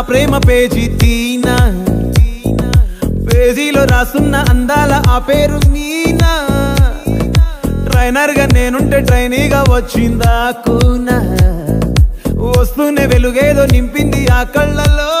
ప్రేమ page తీనా పేజీలో రాసున్న అందాల ఆ పేరు మీనా ట్రైనర్ గా నేనుంటే ట్రైనీగా వచ్చిందా కూనా వస్తూనే వెలుగేదో నింపింది ఆ కళ్ళలో